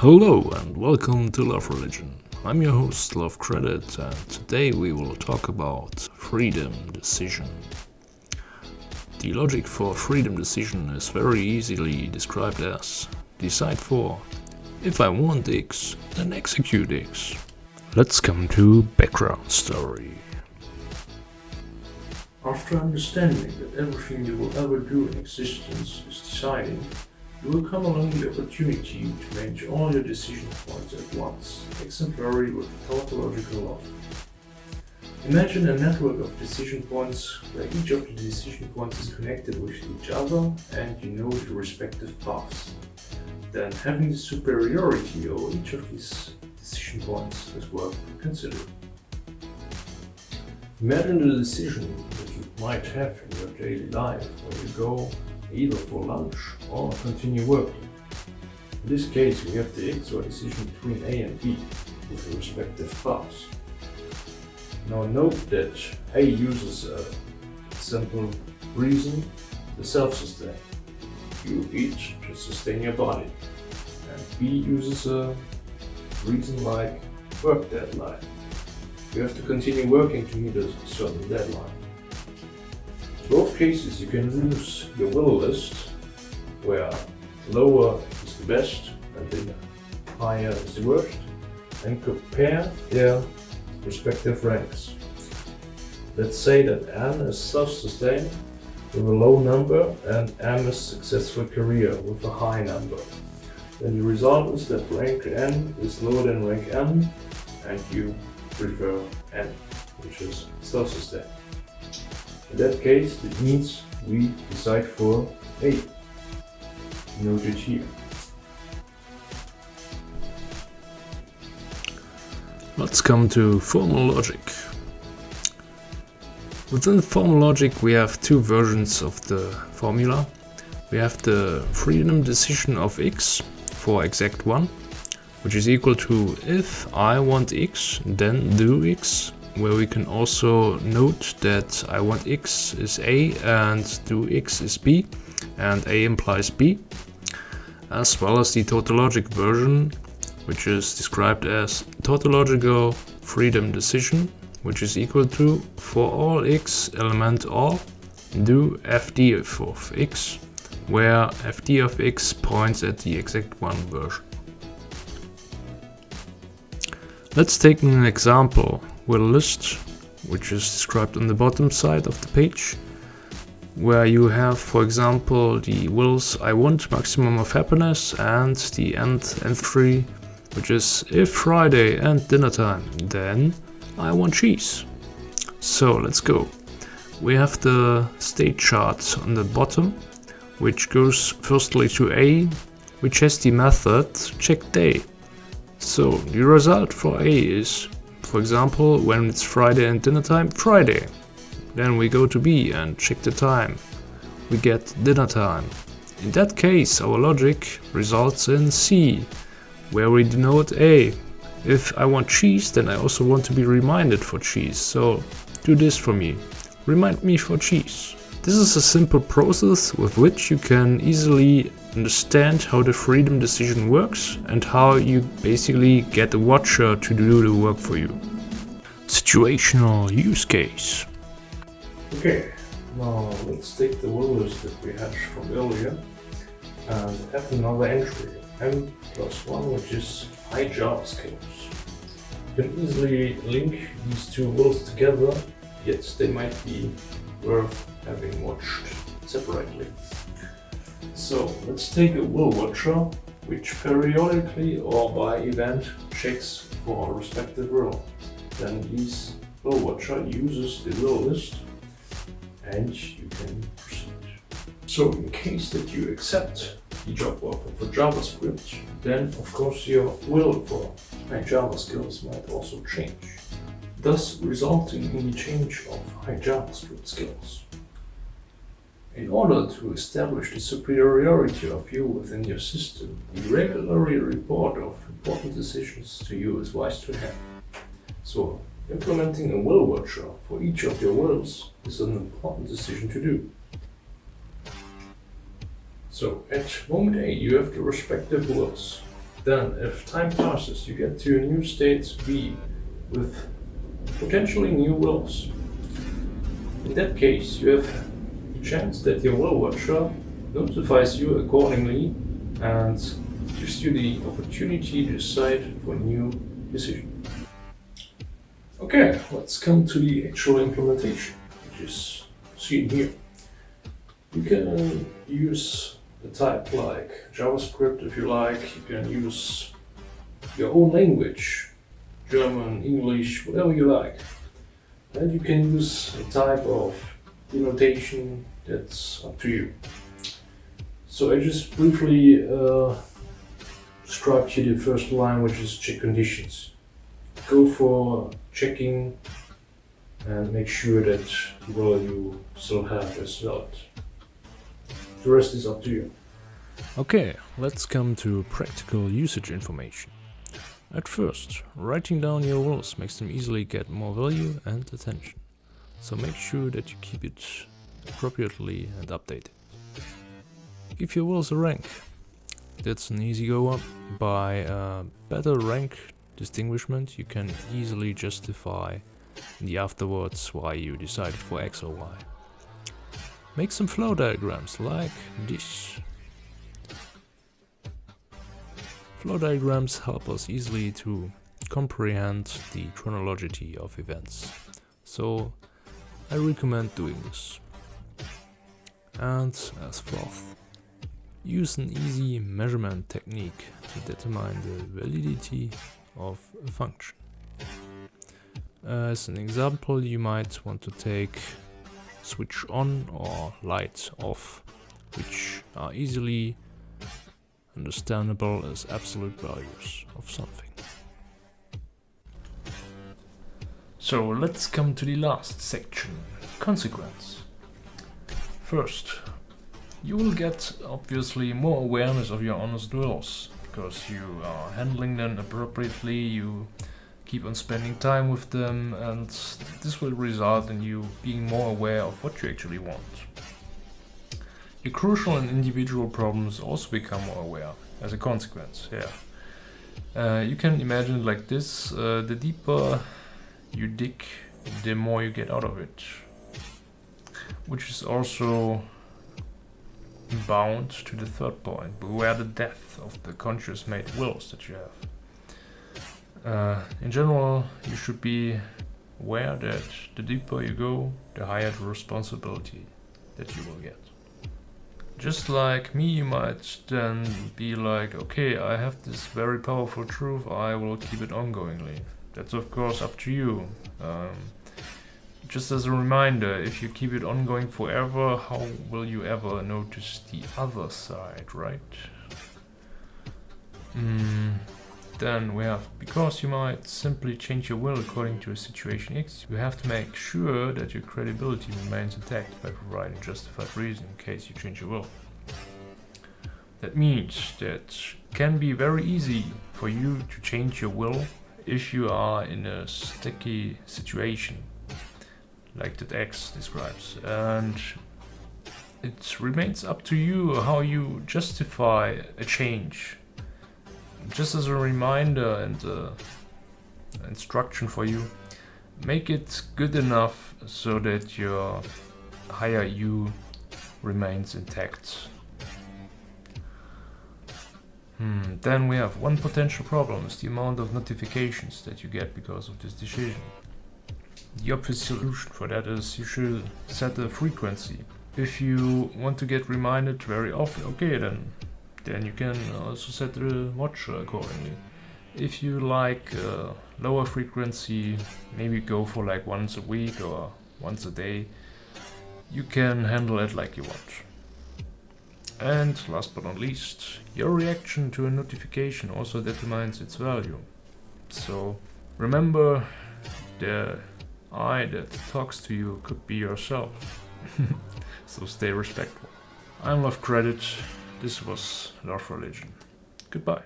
Hello and welcome to Love Religion. I'm your host, Love Credit, and today we will talk about freedom decision. The logic for freedom decision is very easily described as decide for if I want X, then execute X. Let's come to background story. After understanding that everything you will ever do in existence is deciding, you will come along the opportunity to manage all your decision points at once, exemplary with tautological logic. Imagine a network of decision points where each of the decision points is connected with each other and you know the respective paths. Then having the superiority over each of these decision points is worth considering. Imagine the decision that you might have in your daily life where you go either for lunch or continue working. In this case, we have the X or decision between A and B with the respective paths. Now note that A uses a simple reason to self-sustain. You eat to sustain your body. And B uses a reason like work deadline. You have to continue working to meet a certain deadline. In both cases you can use your will list, where lower is the best and the higher is the worst, and compare their respective ranks. Let's say that N is self-sustained with a low number and M is successful career with a high number. Then the result is that rank N is lower than rank M and you prefer N, which is self-sustained. In that case, it means we decide for A, noted here. Let's come to formal logic. Within formal logic we have two versions of the formula. We have the freedom decision of X for exact 1, which is equal to if I want X, then do X, where we can also note that I want X is A and do X is B, and A implies B, as well as the tautological version, which is described as tautological freedom decision, which is equal to for all X element all, do FD of X, where FD of X points at the exact 1 version. Let's take an example with a list, which is described on the bottom side of the page, where you have, for example, the wills I want maximum of happiness and the end entry, which is if Friday and dinner time, then I want cheese. So let's go. We have the state chart on the bottom, which goes firstly to A, which has the method check day. So the result for A is, for example, when it's Friday and dinner time, Friday. Then we go to B and check the time. We get dinner time. In that case, our logic results in C, where we denote A. If I want cheese, then I also want to be reminded for cheese. So do this for me. Remind me for cheese. This is a simple process with which you can easily understand how the freedom decision works and how you basically get a watcher to do the work for you. Situational use case. Okay, now let's take the will list that we had from earlier and add another entry, M plus 1, which is high Java skills. You can easily link these two wills together, yet they might be worth having watched separately. So let's take a will watcher, which periodically or by event checks for a respective will. Then this will watcher uses the will list and you can proceed. So in case that you accept the job offer for JavaScript, then of course your will for high Java skills might also change, thus resulting in the change of high JavaScript skills. In order to establish the superiority of you within your system, the regular report of important decisions to you is wise to have. So, implementing a will watcher for each of your wills is an important decision to do. So, at moment A, you have the respective wills. Then, if time passes, you get to a new state B with potentially new wills. In that case, you have the chance that your will watcher notifies you accordingly and gives you the opportunity to decide for a new decision. Okay, let's come to the actual implementation, which is seen here. You can use a type like JavaScript if you like. You can use your own language, German, English, whatever you like. And you can use a type of denotation that's up to you. So I just briefly described here the first line, which is check conditions. Go for checking and make sure that the will you still have is valid. The rest is up to you. Okay, let's come to practical usage information. At first, writing down your wills makes them easily get more value and attention. So make sure that you keep it appropriately and updated. Give your wills a rank. That's an easy go up. By a better rank distinguishment, you can easily justify in the afterwards why you decided for X or Y. Make some flow diagrams like this. Flow diagrams help us easily to comprehend the chronology of events, so I recommend doing this. And as fourth, use an easy measurement technique to determine the validity of a function. As an example, you might want to take switch on or light off, which are easily understandable as absolute values of something. So let's come to the last section, consequence. First, you will get obviously more awareness of your honest wills, because you are handling them appropriately, you keep on spending time with them, and this will result in you being more aware of what you actually want. Your crucial and individual problems also become more aware as a consequence. You can imagine it like this: the deeper you dig, the more you get out of it, which is also bound to the third point: beware the depth of the conscious made wills that you have. In general, you should be aware that the deeper you go, the higher the responsibility that you will get. Just like me, you might then be like, okay, I have this very powerful truth, I will keep it ongoingly. That's of course up to you. Just as a reminder, if you keep it ongoing forever, how will you ever notice the other side, right? Then we have, because you might simply change your will according to a situation X, you have to make sure that your credibility remains intact by providing justified reason in case you change your will. That means that it can be very easy for you to change your will if you are in a sticky situation, like that X describes, and it remains up to you how you justify a change. Just as a reminder and instruction for you, make it good enough so that your higher you remains intact. Then we have one potential problem is the amount of notifications that you get because of this decision. The obvious solution for that is you should set a frequency. If you want to get reminded very often, okay, then you can also set the watcher accordingly. If you like lower frequency, maybe go for like once a week or once a day, you can handle it like you want. And last but not least, your reaction to a notification also determines its value. So remember, the I that talks to you could be yourself. So stay respectful. I'm Love Credit. This was Love Religion. Goodbye.